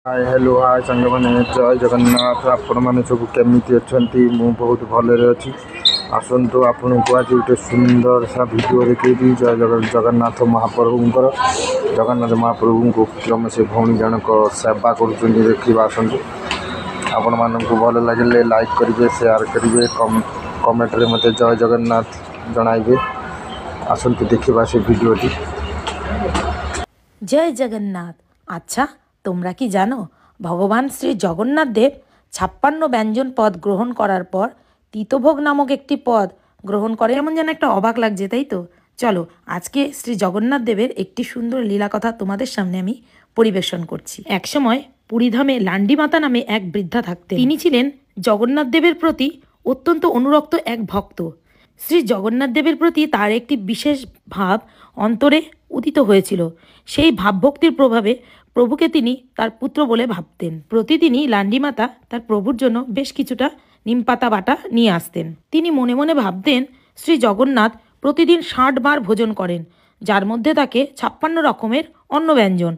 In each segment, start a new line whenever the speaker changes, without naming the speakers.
Hi hello hi सांग मैंने जय जगन्नाथ आपण मैंने सब केमी अच्छा मु बहुत भलरे अच्छी आसतु आपन को आज गोटे सुंदर सा भिड देखी जय जगन्नाथ महाप्रभुंर जगन्नाथ महाप्रभु को क्रम से भौणी जनक सेवा कर देखा आसतु आपण मानक भल लगे लाइक करेंगे शेयर करेंगे कमेंट रे मत जय जगन्नाथ जनाइबे आसतु देखा से भिडियोटी।
जय जगन्नाथ। अच्छा তোমরা কি জানো ভগবান শ্রী জগন্নাথ দেব 56 ব্যঞ্জন পদ গ্রহণ করার পর তিতভোগ নামক একটি পদ গ্রহণ করে। এমন যেন একটা অবাক লাগছে, তাই তো? চলো আজকে শ্রী জগন্নাথ দেবের একটি সুন্দর লীলা কথা তোমাদের সামনে আমি পরিবেশন করছি। একসময় পুরীধামে লান্ডি মাতা নামে এক বৃদ্ধা থাকতেন। তিনি ছিলেন জগন্নাথ দেবের প্রতি অত্যন্ত অনুরক্ত এক ভক্ত। শ্রী জগন্নাথ দেবের প্রতি তার একটি বিশেষ ভাব অন্তরে উদিত হয়েছিল। সেই ভাবভক্তির প্রভাবে প্রভুকে তিনি তার পুত্র বলে ভাবতেন। প্রতিদিনই লান্ডি মাতা তার প্রভুর জন্য বেশ কিছুটা নিমপাতা বাটা নিয়ে আসতেন। তিনি মনে মনে ভাবতেন শ্রী জগন্নাথ প্রতিদিন 60 বার ভোজন করেন, যার মধ্যে থাকে 56 রকমের অন্ন ব্যঞ্জন,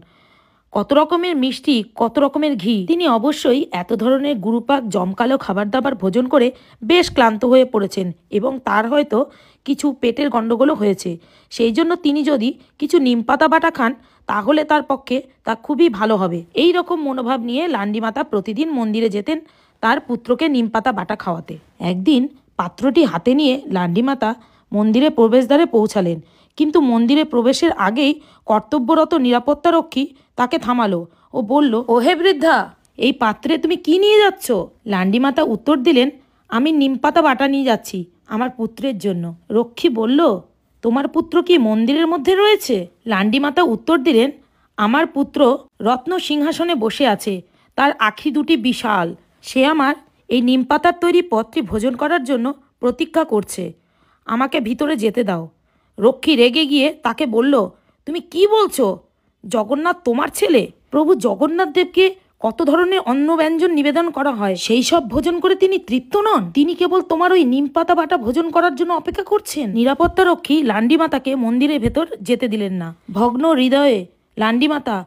কত রকমের মিষ্টি, কত রকমের ঘি। তিনি অবশ্যই এত ধরনের গুরুপাক জমকালো খাবার দাবার ভোজন করে বেশ ক্লান্ত হয়ে পড়েছেন এবং তার হয়তো কিছু পেটের গণ্ডগোলও হয়েছে। সেই জন্য তিনি যদি কিছু নিমপাতা বাটা খান তাহলে তার পক্ষে তা খুবই ভালো হবে। এই রকম মনোভাব নিয়ে লান্ডি মাতা প্রতিদিন মন্দিরে যেতেন তার পুত্রকে নিমপাতা বাটা খাওয়াতে। একদিন পাত্রটি হাতে নিয়ে লান্ডি মাতা মন্দিরে প্রবেশদ্বারে পৌঁছালেন, কিন্তু মন্দিরে প্রবেশের আগেই কর্তব্যরত নিরাপত্তারক্ষী তাকে থামালো ও বলল, ওহে বৃদ্ধা, এই পাত্রে তুমি কি নিয়ে যাচ্ছ? লান্ডি মাতা উত্তর দিলেন, আমি নিমপাতা বাটা নিয়ে যাচ্ছি আমার পুত্রের জন্য। রক্ষী বলল, তোমার পুত্র কি মন্দিরের মধ্যে রয়েছে? লান্ডি মাতা উত্তর দিলেন, আমার পুত্র রত্ন সিংহাসনে বসে আছে, তার আঁখি দুটি বিশাল, সে আমার এই নিমপাতার তৈরি পদটি ভোজন করার জন্য প্রতীক্ষা করছে, আমাকে ভিতরে যেতে দাও। রক্ষী রেগে গিয়ে তাকে বলল, তুমি কি বলছো? জগন্নাথ তোমার ছেলে? প্রভু জগন্নাথ দেবকে কত ধরনের অন্ন ব্যঞ্জন নিবেদন করা হয়, সেই সব ভোজন করে তিনি তৃপ্ত নন? তিনি কেবল তোমার ওই নিমপাতা বাটা ভোজন করার জন্য অপেক্ষা করছেন। নিরাপত্তা রক্ষী লান্ডি মাতাকে মন্দিরের ভেতর যেতে দিলেন না। ভগ্ন হৃদয়ে লান্ডি মাতা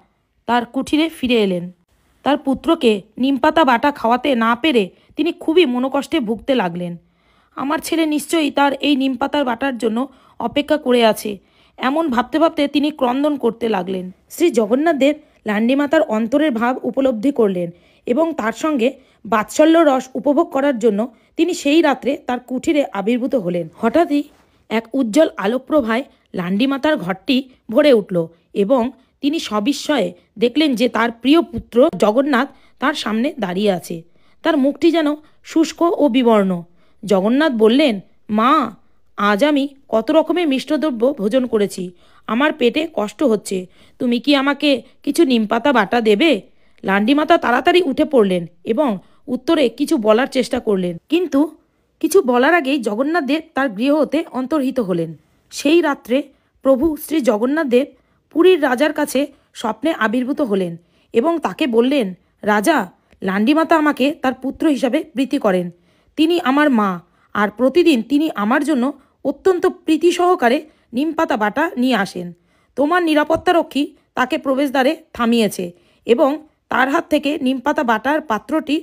তার কুঠিরে ফিরে এলেন। তার পুত্রকে নিমপাতা বাটা খাওয়াতে না পেরে তিনি খুবই মনোকষ্টে ভুগতে লাগলেন। আমার ছেলে নিশ্চয়ই তার এই নিমপাতার বাটার জন্য অপেক্ষা করে আছে, এমন ভাবতে ভাবতে তিনি ক্রন্দন করতে লাগলেন। শ্রী জগন্নাথ দেব লান্ডি মাতার অন্তরের ভাব উপলব্ধি করলেন এবং তার সঙ্গে বাৎসল্য রস উপভোগ করার জন্য তিনি সেই রাত্রে তার কুঠিরে আবির্ভূত হলেন। হঠাৎই এক উজ্জ্বল আলোকপ্রভায় লান্ডি মাতার ঘরটি ভরে উঠল এবং তিনি সবিস্ময়ে দেখলেন যে তার প্রিয় পুত্র জগন্নাথ তার সামনে দাঁড়িয়ে আছে। তার মুখটি যেন শুষ্ক ও বিবর্ণ। জগন্নাথ বললেন, মা, আজ আমি কত রকমের মিষ্টদ্রব্য ভোজন করেছি, আমার পেটে কষ্ট হচ্ছে, তুমি কি আমাকে কিছু নিমপাতা বাটা দেবে? লান্ডি মাতা তাড়াতাড়ি উঠে পড়লেন এবং উত্তরে কিছু বলার চেষ্টা করলেন, কিন্তু কিছু বলার আগেই জগন্নাথ দেব তার গৃহ হতে অন্তর্হিত হলেন। সেই রাত্রে প্রভু শ্রী জগন্নাথ দেব পুরীর রাজার কাছে স্বপ্নে আবির্ভূত হলেন এবং তাকে বললেন, রাজা, লান্ডি মাতা আমাকে তার পুত্র হিসাবে প্রীতি করেন, তিনি আমার মা, আর প্রতিদিন তিনি আমার জন্য অত্যন্ত প্রীতি সহকারে নিমপাতা বাটা নিয়ে আসেন। তোমার নিরাপত্তারক্ষী তাকে প্রবেশদ্বারে থামিয়েছে এবং তার হাত থেকে নিমপাতা বাটার পাত্রটি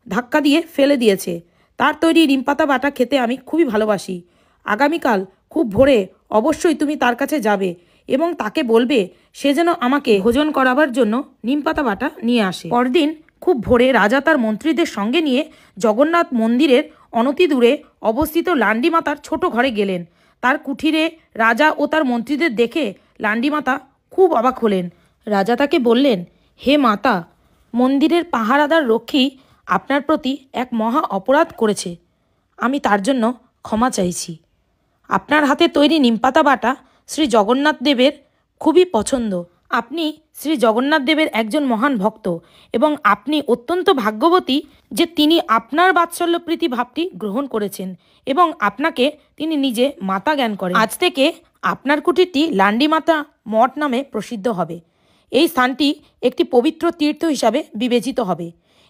ধাক্কা দিয়ে ফেলে দিয়েছে। তার তৈরি নিমপাতা বাটা খেতে আমি খুবই ভালোবাসি। আগামীকাল খুব ভোরে অবশ্যই তুমি তার কাছে যাবে এবং তাকে বলবে সে যেন আমাকে ভোজন করাবার জন্য নিমপাতা বাটা নিয়ে আসে। পরদিন খুব ভোরে রাজা তার মন্ত্রীদের সঙ্গে নিয়ে জগন্নাথ মন্দিরের অনতি দূরে অবস্থিত লান্ডি মাতার ছোট ঘরে গেলেন। তার কুঠিরে রাজা ও তার মন্ত্রীদের দেখে লান্ডি মাতা খুব অবাক হলেন। রাজা তাকে বললেন, হে মাতা, মন্দিরের পাহারাদার রক্ষী আপনার প্রতি এক মহা অপরাধ করেছে, আমি তার জন্য ক্ষমা চাইছি। আপনার হাতে তৈরি নিমপাতা বাটা শ্রী জগন্নাথ দেবের খুবই পছন্দ। আপনি শ্রী জগন্নাথ দেবের একজন মহান ভক্ত এবং আপনি অত্যন্ত ভাগ্যবতী যে তিনি আপনার বাৎসল্য প্রীতি ভাবটি গ্রহণ করেছেন এবং আপনাকে তিনি নিজে মাতা জ্ঞান করেন। আজ থেকে আপনার কুটিরটি লান্ডি মাতা মঠ নামে প্রসিদ্ধ হবে। এই স্থানটি একটি পবিত্র তীর্থ হিসাবে বিবেচিত হবে।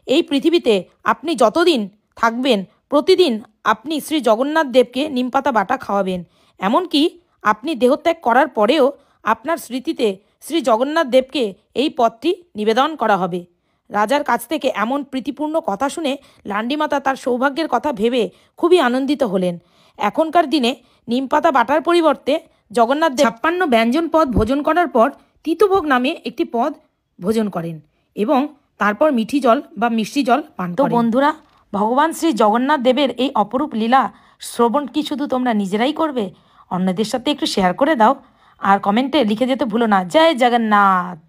এই পৃথিবীতে আপনি যতদিন থাকবেন প্রতিদিন আপনি শ্রী জগন্নাথ দেবকে নিমপাতা বাটা খাওয়াবেন। এমনকি আপনি দেহত্যাগ করার পরেও আপনার স্মৃতিতে শ্রী জগন্নাথ দেবকে এই পদটি নিবেদন করা হবে। রাজার কাছ থেকে এমন প্রীতিপূর্ণ কথা শুনে লান্ডিমাতা তার সৌভাগ্যের কথা ভেবে খুবই আনন্দিত হলেন। এখনকার দিনে নিমপাতা বাটার পরিবর্তে জগন্নাথ 56 ব্যঞ্জন পদ ভোজন করার পর তিতভোগ নামে একটি পদ ভোজন করেন এবং তারপর মিঠি জল বা মিষ্টি জল পান করেন। তো বন্ধুরা, ভগবান শ্রী জগন্নাথ দেবের এই অপরূপ লীলা শ্রবণ কি শুধু তোমরা নিজেরাই করবে? অন্যদের সাথে একটু শেয়ার করে দাও আর কমেন্টে লিখে যেতে ভুলো না। জয় জগন্নাথ।